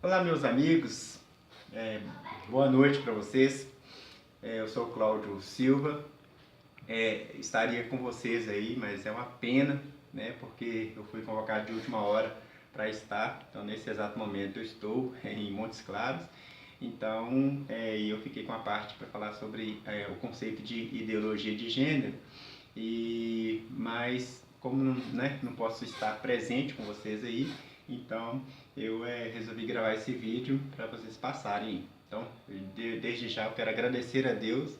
Olá, meus amigos, boa noite para vocês. Eu sou o Cláudio Silva, estaria com vocês aí, mas é uma pena, né, porque eu fui convocado de última hora para estar. Então, nesse exato momento, eu estou em Montes Claros. Então, eu fiquei com a parte para falar sobre o conceito de ideologia de gênero, mas como não posso estar presente com vocês aí, então eu resolvi gravar esse vídeo para vocês passarem. Então, desde já eu quero agradecer a Deus,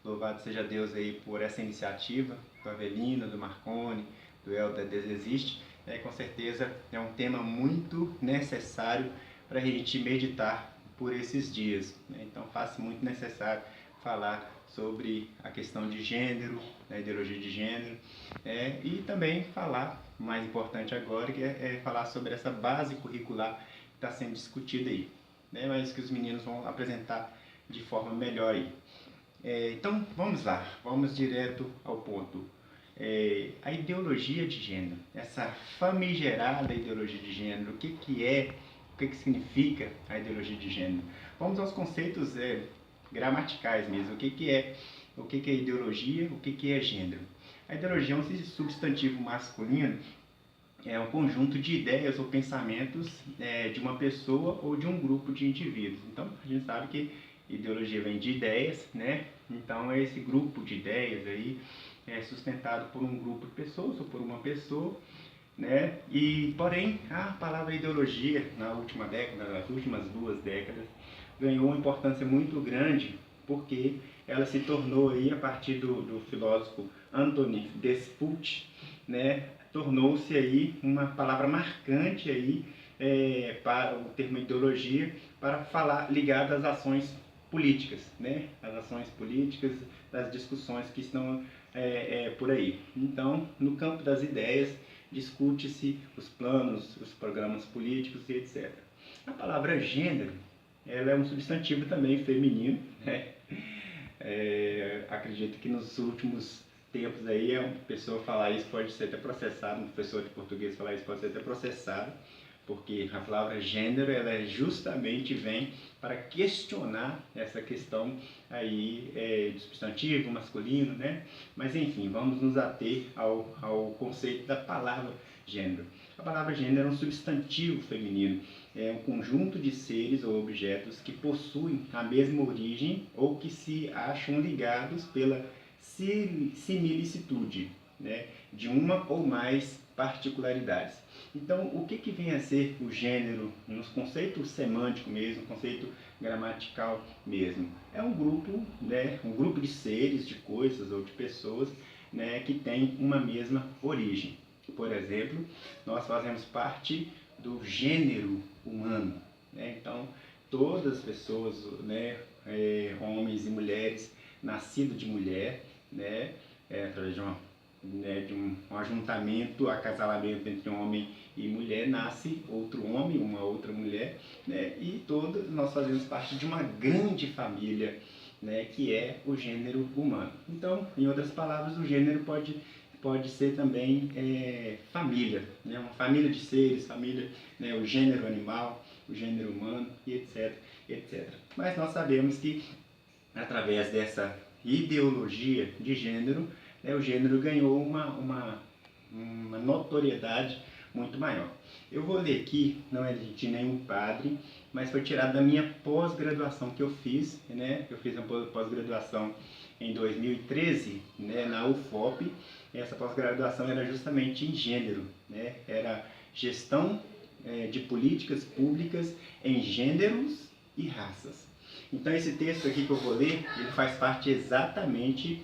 louvado seja Deus aí por essa iniciativa, do Avelino, do Marconi, do Helder Desexiste. Com certeza é um tema muito necessário para a gente meditar por esses dias. Então faz muito necessário falar sobre a questão de gênero, a ideologia de gênero, e também falar, mais importante agora, que é falar sobre essa base curricular que está sendo discutida aí, mas que os meninos vão apresentar de forma melhor aí. Então vamos lá, vamos direto ao ponto. A ideologia de gênero, essa famigerada ideologia de gênero, o que significa a ideologia de gênero? Vamos aos conceitos gramaticais mesmo. O que é ideologia? O que é gênero? A ideologia é um substantivo masculino, é um conjunto de ideias ou pensamentos de uma pessoa ou de um grupo de indivíduos. Então, a gente sabe que ideologia vem de ideias, né? Então, esse grupo de ideias aí é sustentado por um grupo de pessoas ou por uma pessoa, né? Porém, a palavra ideologia, nas últimas 2 décadas, ganhou uma importância muito grande, porque ela se tornou aí, a partir do filósofo Anthony Desput, né? Tornou-se aí uma palavra marcante aí, para o termo ideologia, para falar ligado às ações políticas, né? As ações políticas, das discussões que estão por aí. Então, no campo das ideias, discute-se os planos, os programas políticos e etc. A palavra gênero, ela é um substantivo também feminino, né? Acredito que nos últimos tempos aí, uma pessoa falar isso pode ser até processado, um professor de português falar isso pode ser até processado, porque a palavra gênero, ela justamente vem para questionar essa questão aí de substantivo masculino, né? Mas enfim, vamos nos ater ao conceito da palavra gênero. A palavra gênero é um substantivo feminino, é um conjunto de seres ou objetos que possuem a mesma origem ou que se acham ligados pela similicitude, né, de uma ou mais particularidades. Então, o que vem a ser o gênero nos conceitos semânticos mesmo, conceito gramatical mesmo? É um grupo, né, um grupo de seres, de coisas ou de pessoas, né, que tem uma mesma origem. Por exemplo, nós fazemos parte do gênero humano, né? Então, todas as pessoas, né, homens e mulheres, nascidos de mulher, né, através de um ajuntamento, acasalamento entre homem e mulher, nasce outro homem, uma outra mulher, né, e todos nós fazemos parte de uma grande família, né, que é o gênero humano. Então, em outras palavras, o gênero pode ser também família, né, uma família de seres, família, né, o gênero animal, o gênero humano, e etc, etc. Mas nós sabemos que, através dessa ideologia de gênero, o gênero ganhou uma notoriedade muito maior. Eu vou ler aqui, não é de nenhum padre, mas foi tirado da minha pós-graduação que eu fiz, né? Eu fiz uma pós-graduação em 2013, né, na UFOP. Essa pós-graduação era justamente em gênero, né? Era gestão de políticas públicas em gêneros e raças. Então, esse texto aqui que eu vou ler, ele faz parte exatamente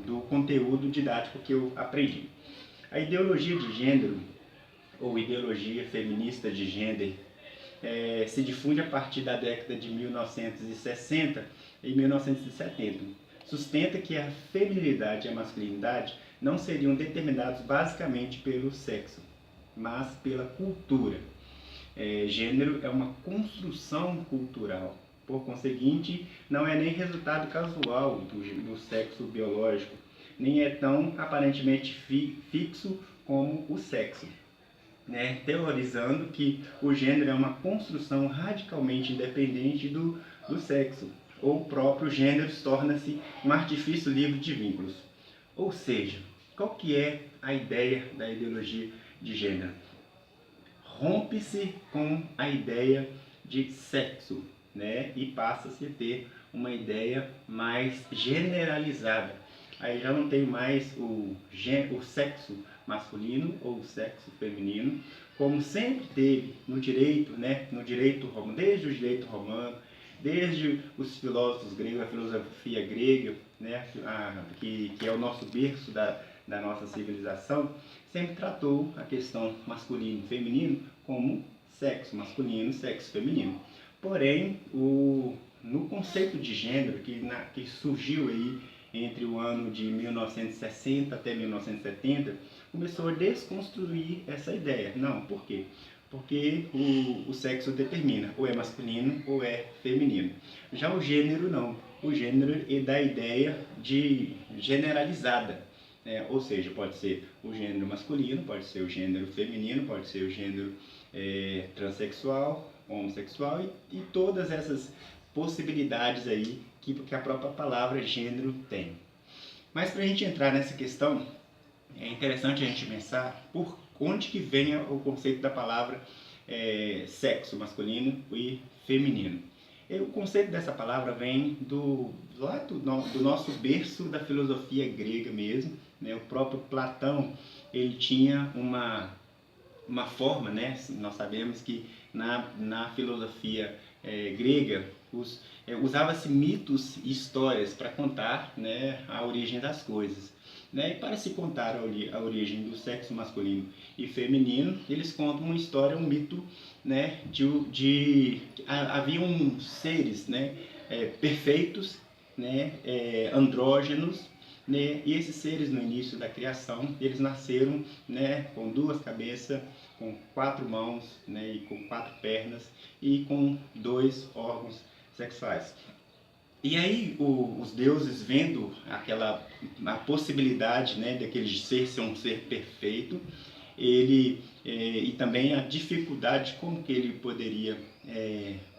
do conteúdo didático que eu aprendi. A ideologia de gênero, ou ideologia feminista de gênero, se difunde a partir da década de 1960 e 1970. Sustenta que a feminilidade e a masculinidade não seriam determinados basicamente pelo sexo, mas pela cultura. Gênero é uma construção cultural. Por conseguinte, não é nem resultado casual do sexo biológico, nem é tão aparentemente fixo como o sexo. né, teorizando que o gênero é uma construção radicalmente independente do sexo, ou o próprio gênero torna-se um artifício livre de vínculos. Ou seja, qual que é a ideia da ideologia de gênero? Rompe-se com a ideia de sexo, né, e passa-se a ter uma ideia mais generalizada. Aí já não tem mais o sexo masculino ou o sexo feminino, como sempre teve no direito, né, no direito romano, desde o direito romano, desde os filósofos gregos, a filosofia grega, né, que é o nosso berço da nossa civilização, sempre tratou a questão masculino e feminino como sexo masculino e sexo feminino. Porém, no conceito de gênero, que surgiu aí entre o ano de 1960 até 1970, começou a desconstruir essa ideia. Não, por quê? Porque o sexo determina, ou é masculino ou é feminino. Já o gênero não. O gênero é da ideia de generalizada. Ou seja, pode ser o gênero masculino, pode ser o gênero feminino, pode ser o gênero transexual, homossexual e todas essas possibilidades aí que a própria palavra gênero tem. Mas para a gente entrar nessa questão, é interessante a gente pensar por onde que vem o conceito da palavra sexo masculino e feminino. O conceito dessa palavra vem do nosso berço da filosofia grega mesmo, né? O próprio Platão, ele tinha uma forma, né? Nós sabemos que na filosofia grega usava-se mitos e histórias para contar, né, a origem das coisas. Né? E para se contar a origem do sexo masculino e feminino, eles contam uma história, um mito, né, haviam seres, né, perfeitos, né, andrógenos, né, e esses seres no início da criação, eles nasceram, né, com 2 cabeças, com 4 mãos, né, e com 4 pernas e com 2 órgãos sexuais. E aí os deuses, vendo a possibilidade, né, daquele ser um ser perfeito, e também a dificuldade como que ele poderia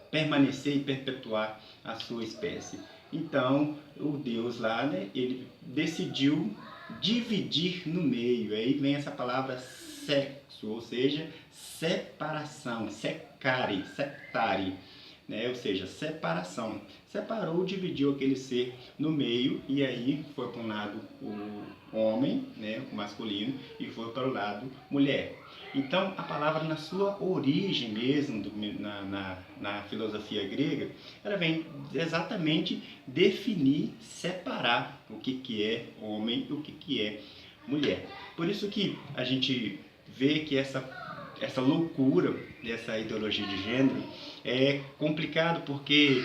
permanecer e perpetuar a sua espécie. Então o Deus lá, né, ele decidiu dividir no meio. Aí vem essa palavra sexo, ou seja, separação, secare, né? Ou seja, separação. Separou, dividiu aquele ser no meio e aí foi para um lado o homem, né, o masculino, e foi para o lado mulher. Então, a palavra na sua origem mesmo, na filosofia grega, ela vem exatamente definir, separar o que é homem e o que é mulher. Por isso que a gente vê que essa loucura dessa ideologia de gênero é complicado porque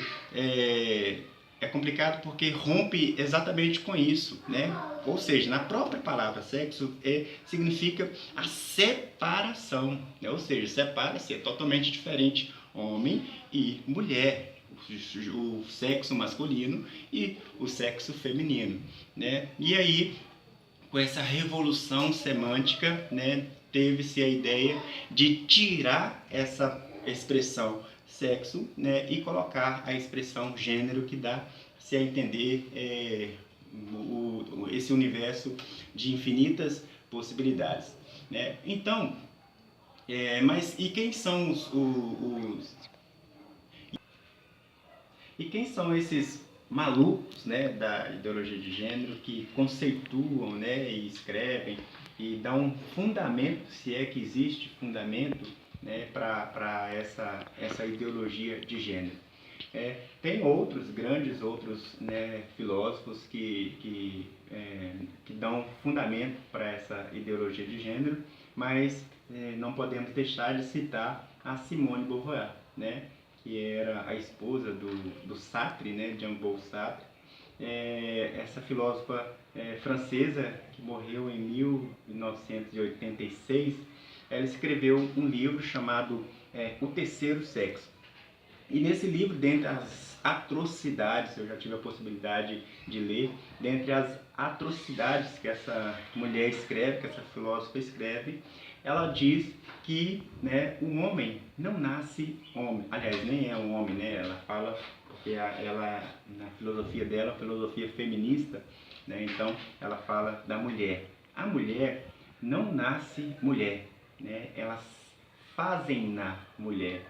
rompe exatamente com isso, né? Ou seja, na própria palavra sexo significa a separação, né? Ou seja, separa-se, é totalmente diferente homem e mulher, o sexo masculino e o sexo feminino, né? E aí, com essa revolução semântica, né, teve-se a ideia de tirar essa expressão sexo, né, e colocar a expressão gênero, que dá-se a entender esse universo de infinitas possibilidades. Né? Então, mas e quem são e quem são esses malucos, né, da ideologia de gênero que conceituam, né, e escrevem e dão um fundamento, se é que existe fundamento, né, para essa ideologia de gênero? Tem grandes outros, né, filósofos que dão fundamento para essa ideologia de gênero, mas não podemos deixar de citar a Simone de Beauvoir, né, que era a esposa do Sartre, né, Jean-Paul Sartre, essa filósofa francesa que morreu em 1986. Ela escreveu um livro chamado O Terceiro Sexo. E nesse livro, dentre as atrocidades, eu já tive a possibilidade de ler, dentre as atrocidades que essa mulher escreve, que essa filósofa escreve, ela diz que, né, o homem não nasce homem, aliás, nem é um homem, né, ela fala, porque ela, na filosofia dela, filosofia feminista, né, então ela fala da mulher. A mulher não nasce mulher, né, elas fazem na mulher.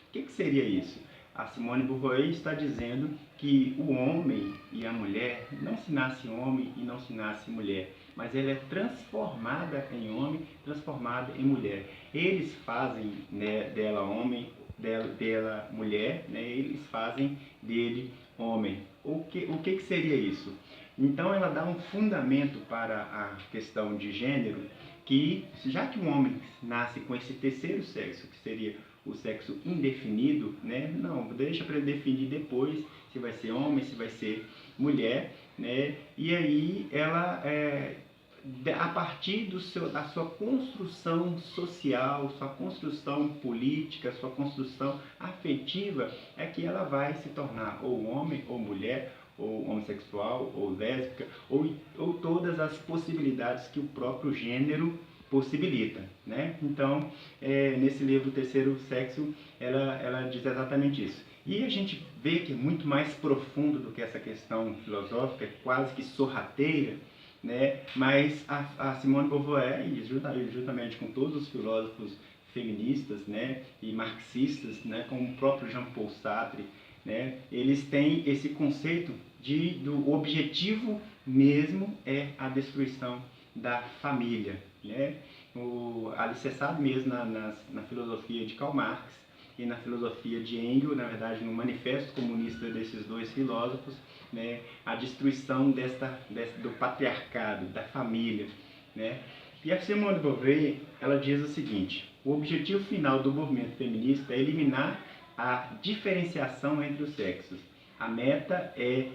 O que seria isso? A Simone de Beauvoir está dizendo que o homem e a mulher não se nasce homem e não se nasce mulher, mas ele é transformada em homem, transformada em mulher. Eles fazem, né, dela homem, dela mulher, né, eles fazem dele homem. O que seria isso? Então ela dá um fundamento para a questão de gênero, que já que o homem nasce com esse terceiro sexo, que seria o sexo indefinido, né? Não, deixa para ele definir depois se vai ser homem, se vai ser mulher, né? E aí ela, a partir da sua construção social, sua construção política, sua construção afetiva, é que ela vai se tornar ou homem ou mulher, ou homossexual, ou lésbica, ou todas as possibilidades que o próprio gênero possibilita, né? Então, nesse livro, O Terceiro Sexo, ela diz exatamente isso. E a gente vê que é muito mais profundo do que essa questão filosófica, quase que sorrateira, né? Mas a Simone de Beauvoir, juntamente com todos os filósofos feministas, né, e marxistas, né, como o próprio Jean-Paul Sartre, né, eles têm esse conceito do objetivo mesmo é a destruição da família, né? Alicerçado mesmo na filosofia de Karl Marx e na filosofia de Engels, na verdade no manifesto comunista desses dois filósofos, né? A destruição do patriarcado, da família, né? E a Simone de Beauvoir, ela diz o seguinte: o objetivo final do movimento feminista é eliminar a diferenciação entre os sexos. A meta é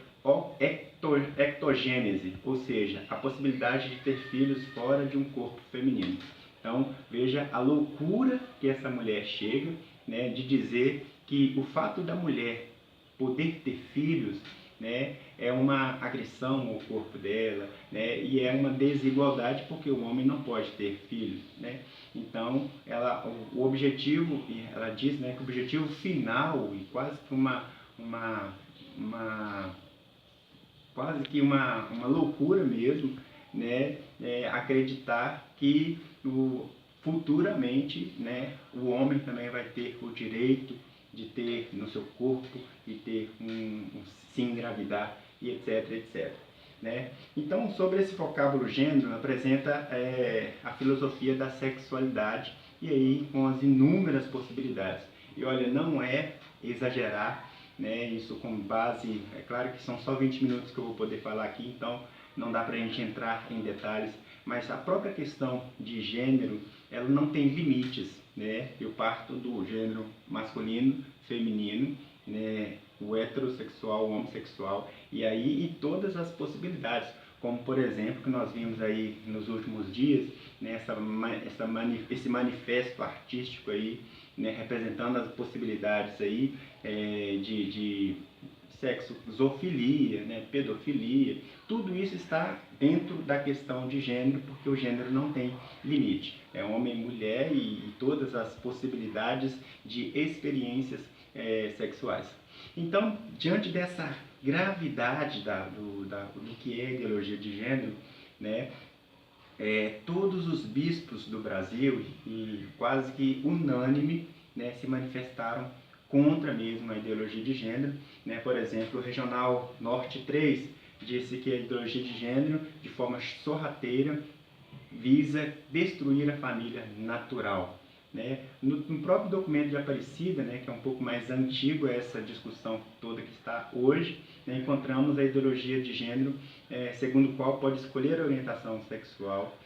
ectogênese, ou seja, a possibilidade de ter filhos fora de um corpo feminino. Então, veja a loucura que essa mulher chega, né, de dizer que o fato da mulher poder ter filhos, né, é uma agressão ao corpo dela, né, e é uma desigualdade porque o homem não pode ter filhos, né? Então, o objetivo, ela diz, né, que o objetivo final e quase que quase que uma loucura mesmo, né, acreditar que futuramente, né, o homem também vai ter o direito de ter no seu corpo e ter se engravidar e etc, etc. Né? Então, sobre esse vocábulo gênero, apresenta a filosofia da sexualidade e aí com as inúmeras possibilidades. E olha, não é exagerar, né, isso com base, é claro que são só 20 minutos que eu vou poder falar aqui, então não dá para a gente entrar em detalhes, mas a própria questão de gênero, ela não tem limites, né? Eu parto do gênero masculino, feminino, né, o heterossexual, o homossexual, e todas as possibilidades, como por exemplo, que nós vimos aí nos últimos dias, né, esse manifesto artístico aí, né, representando as possibilidades aí de sexo, zoofilia, né, pedofilia, tudo isso está dentro da questão de gênero, porque o gênero não tem limite. É homem, mulher e todas as possibilidades de experiências sexuais. Então, diante dessa gravidade do que é a ideologia de gênero, né, todos os bispos do Brasil, e quase que unânime, né, se manifestaram contra mesmo a ideologia de gênero, né? Por exemplo, o Regional Norte 3 disse que a ideologia de gênero, de forma sorrateira, visa destruir a família natural. Né? No próprio documento de Aparecida, né, que é um pouco mais antigo essa discussão toda que está hoje, né, encontramos a ideologia de gênero, segundo o qual pode escolher a orientação sexual,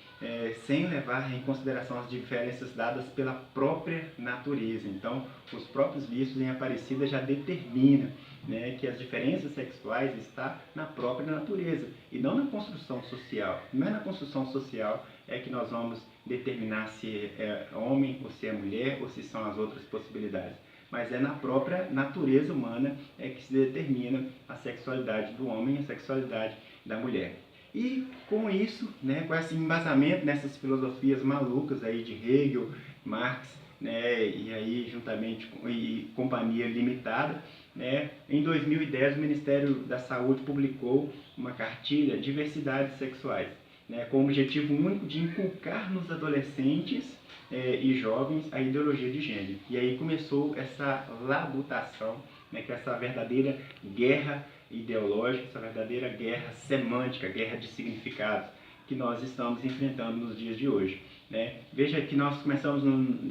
sem levar em consideração as diferenças dadas pela própria natureza. Então, os próprios vistos em Aparecida já determinam, né, que as diferenças sexuais estão na própria natureza e não na construção social. Não é na construção social que nós vamos determinar se é homem ou se é mulher ou se são as outras possibilidades. Mas é na própria natureza humana que se determina a sexualidade do homem e a sexualidade da mulher. E com isso, né, com esse embasamento nessas filosofias malucas aí de Hegel, Marx, né, e aí juntamente com e Companhia Limitada, né, em 2010 o Ministério da Saúde publicou uma cartilha Diversidades Sexuais, né, com o objetivo único de inculcar nos adolescentes e jovens a ideologia de gênero. E aí começou essa labutação, né, que é essa verdadeira guerra ideológica, essa verdadeira guerra semântica, guerra de significados que nós estamos enfrentando nos dias de hoje, né? Veja que nós começamos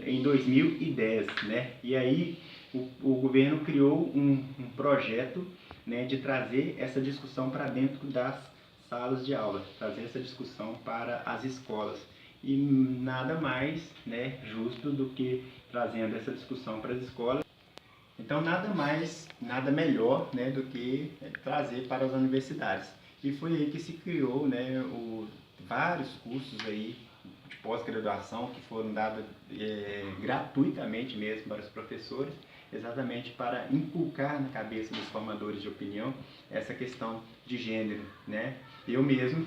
em 2010, né? E aí o governo criou um projeto, né, de trazer essa discussão para dentro das salas de aula, trazer essa discussão para as escolas. E nada mais, né, justo do que trazendo essa discussão para as escolas. Então, nada mais, nada melhor, né, do que trazer para as universidades. E foi aí que se criou, né, vários cursos aí de pós-graduação que foram dados gratuitamente mesmo para os professores, exatamente para inculcar na cabeça dos formadores de opinião essa questão de gênero, né? Eu mesmo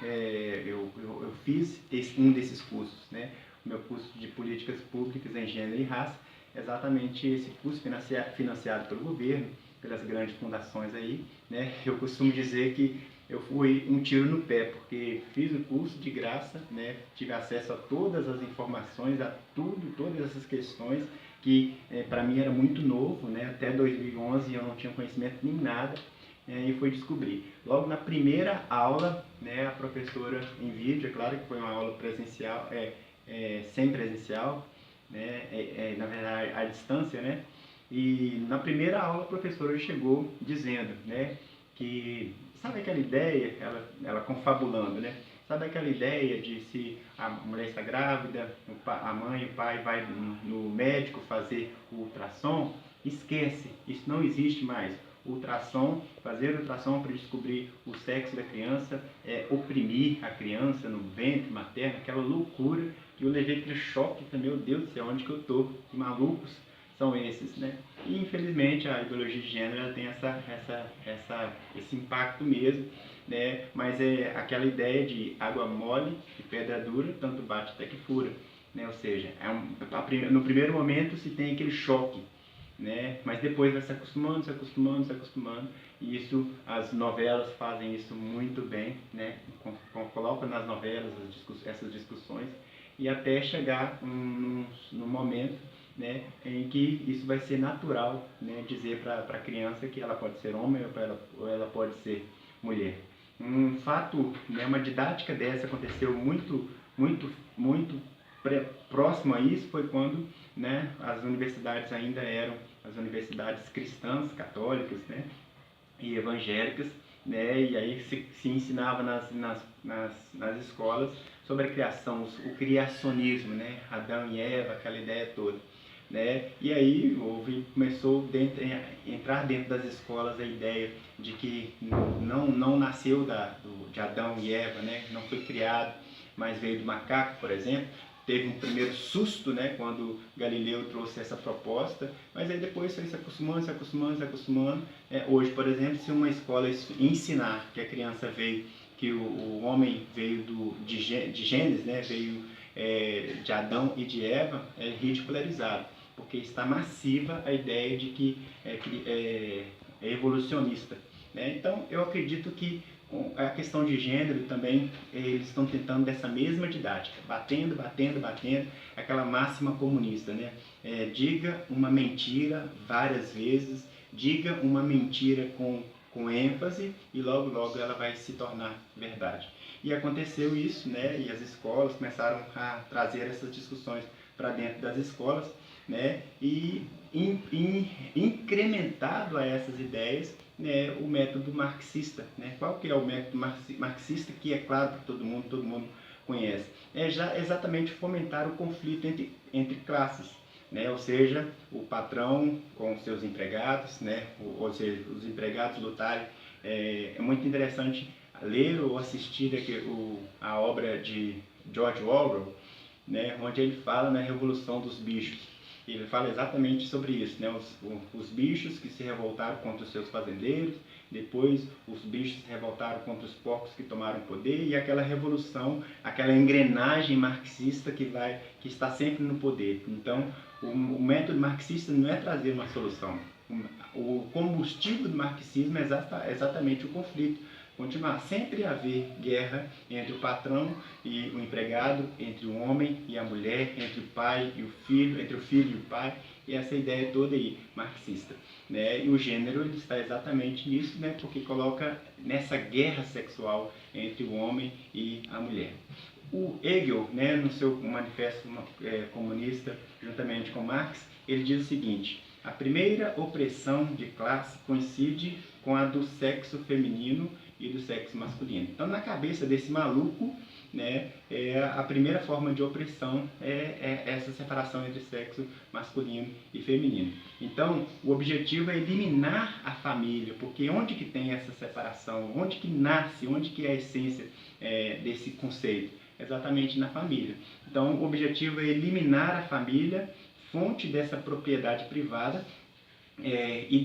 eu fiz um desses cursos, né? O meu curso de Políticas Públicas em Gênero e Raça, exatamente esse curso financiado pelo governo, pelas grandes fundações aí, né? Eu costumo dizer que eu fui um tiro no pé, porque fiz o curso de graça, né? Tive acesso a todas as informações, a tudo, todas essas questões que para mim era muito novo, né? Até 2011 eu não tinha conhecimento nem nada, e fui descobrir. Logo na primeira aula, né, a professora em vídeo, é claro que foi uma aula presencial, semipresencial, né, na verdade à distância, né? E na primeira aula a professora chegou dizendo, né, que sabe aquela ideia, ela confabulando, né? Sabe aquela ideia de se a mulher está grávida, a mãe e o pai vai no médico fazer o ultrassom? Esquece, isso não existe mais. Ultrassom, fazer ultrassom para descobrir o sexo da criança, oprimir a criança no ventre materno, aquela loucura que eu levei aquele choque, meu Deus do céu, onde que eu tô? Que malucos são esses, né? E infelizmente a ideologia de gênero ela tem esse impacto mesmo, né? Mas é aquela ideia de água mole e pedra dura, tanto bate até que fura, né? Ou seja, no primeiro momento se tem aquele choque, né? Mas depois vai se acostumando, se acostumando, se acostumando, e isso, as novelas fazem isso muito bem, né? Colocam nas novelas essas discussões, e até chegar num momento, né, em que isso vai ser natural, né, dizer para a criança que ela pode ser homem ou ela pode ser mulher. Um fato, né, uma didática dessa aconteceu muito próximo a isso foi quando, né, as universidades ainda eram as universidades cristãs, católicas, né, e evangélicas, né, e aí se ensinava nas escolas sobre a criação, o criacionismo, né, Adão e Eva, aquela ideia toda, né, e aí começou entrar dentro das escolas a ideia de que não nasceu de Adão e Eva, né, não foi criado, mas veio do macaco, por exemplo. Teve um primeiro susto, né, quando Galileu trouxe essa proposta, mas aí depois foi se acostumando, se acostumando, se acostumando. Hoje, por exemplo, se uma escola ensinar que a criança veio, que o homem veio de Gênesis, né, veio de Adão e de Eva, é ridicularizado, porque está massiva a ideia de que é evolucionista, né? Então, eu acredito que a questão de gênero também, eles estão tentando dessa mesma didática, batendo, aquela máxima comunista, né? Diga uma mentira várias vezes, diga uma mentira com ênfase e logo ela vai se tornar verdade. E aconteceu isso, né? E as escolas começaram a trazer essas discussões para dentro das escolas, né? E incrementado a essas ideias, né, o método marxista, né? Qual que é o método marxista, que é claro que todo mundo conhece? É já exatamente fomentar o conflito entre classes, né? Ou seja, o patrão com os seus empregados, né? Ou seja, os empregados lutarem. É muito interessante ler ou assistir a obra de George Orwell, né? Onde ele fala na Revolução dos Bichos. ele fala exatamente sobre isso, né? Os bichos que se revoltaram contra os seus fazendeiros, depois os bichos se revoltaram contra os porcos que tomaram poder, e aquela revolução, aquela engrenagem marxista que está sempre no poder. Então, o método marxista não é trazer uma solução. O combustível do marxismo é exatamente o conflito. Continuar sempre a haver guerra entre o patrão e o empregado, entre o homem e a mulher, entre o pai e o filho, entre o filho e o pai, e essa ideia toda aí, marxista. Né? E o gênero ele está exatamente nisso, né? Porque coloca nessa guerra sexual entre o homem e a mulher. O Hegel, né, no seu manifesto comunista, juntamente com Marx, ele diz o seguinte: a primeira opressão de classe coincide com a do sexo feminino e do sexo masculino. Então, na cabeça desse maluco, né, a primeira forma de opressão é essa separação entre sexo masculino e feminino. Então, o objetivo é eliminar a família, porque onde que tem essa separação? Onde que nasce? Onde que é a essência desse conceito? Exatamente na família. Então, o objetivo é eliminar a família, fonte dessa propriedade privada, e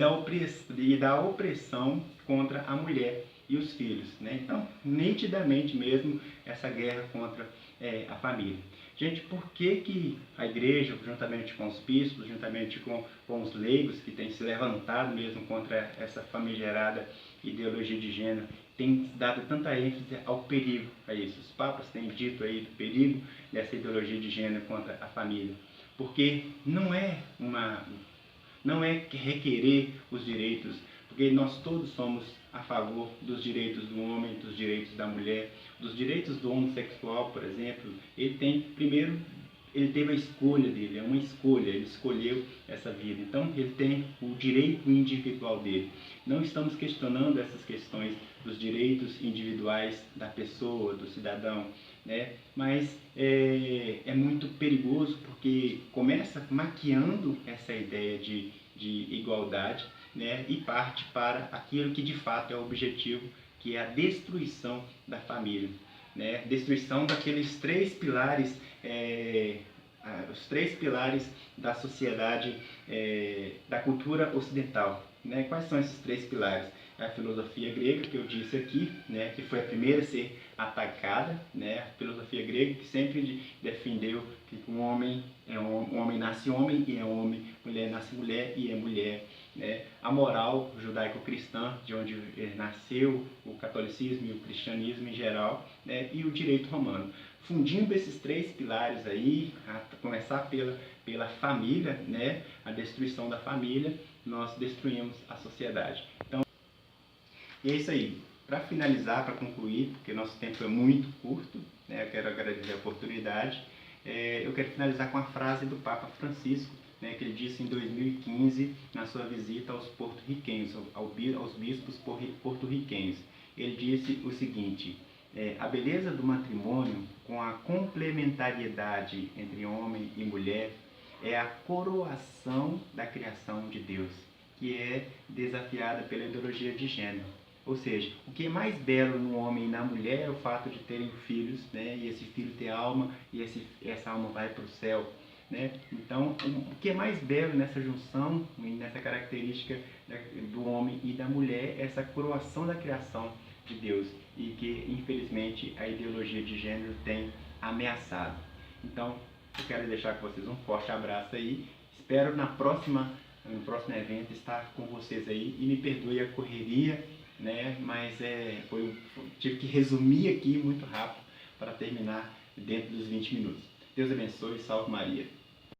da opressão contra a mulher e os filhos. Né? Então, nitidamente mesmo, essa guerra contra a família. Gente, por que a igreja, juntamente com os bispos, juntamente com os leigos, que têm se levantado mesmo contra essa famigerada ideologia de gênero, tem dado tanta ênfase ao perigo a isso? Os papas têm dito aí do perigo dessa ideologia de gênero contra a família. Porque não é requerer os direitos, porque nós todos somos a favor dos direitos do homem, dos direitos da mulher, dos direitos do homossexual, por exemplo. Ele teve a escolha dele, é uma escolha, ele escolheu essa vida. Então, ele tem o direito individual dele. Não estamos questionando essas questões dos direitos individuais da pessoa, do cidadão, né? Mas é muito perigoso porque começa maquiando essa ideia de igualdade, né? E parte para aquilo que de fato é o objetivo, que é a destruição da família. Né? Destruição daqueles três pilares, os três pilares da sociedade, da cultura ocidental. Né? Quais são esses três pilares? A filosofia grega, que eu disse aqui, né? Que foi a primeira a ser atacada, né? A filosofia grega que sempre defendeu que um homem nasce homem e é homem, mulher nasce mulher e é mulher. Né? A moral judaico-cristã, de onde nasceu o catolicismo e o cristianismo em geral, né? E o direito romano. Fundindo esses três pilares aí, a começar pela família, né? A destruição da família, nós destruímos a sociedade. Então, e é isso aí. Para finalizar, para concluir, porque nosso tempo é muito curto, né? Eu quero agradecer a oportunidade. Eu quero finalizar com a frase do Papa Francisco, né, que ele disse em 2015, na sua visita aos porto-riquenhos, aos bispos porto-riquenhos. Ele disse o seguinte: a beleza do matrimônio, com a complementariedade entre homem e mulher, é a coroação da criação de Deus, que é desafiada pela ideologia de gênero. Ou seja, o que é mais belo no homem e na mulher é o fato de terem filhos, né? E esse filho ter alma, e essa alma vai para o céu. Né? Então, o que é mais belo nessa junção, nessa característica do homem e da mulher, é essa coroação da criação de Deus, e que, infelizmente, a ideologia de gênero tem ameaçado. Então, eu quero deixar com vocês um forte abraço aí. Espero no próximo evento estar com vocês aí, e me perdoe a correria, né? Mas tive que resumir aqui muito rápido para terminar dentro dos 20 minutos. Deus abençoe, salve Maria.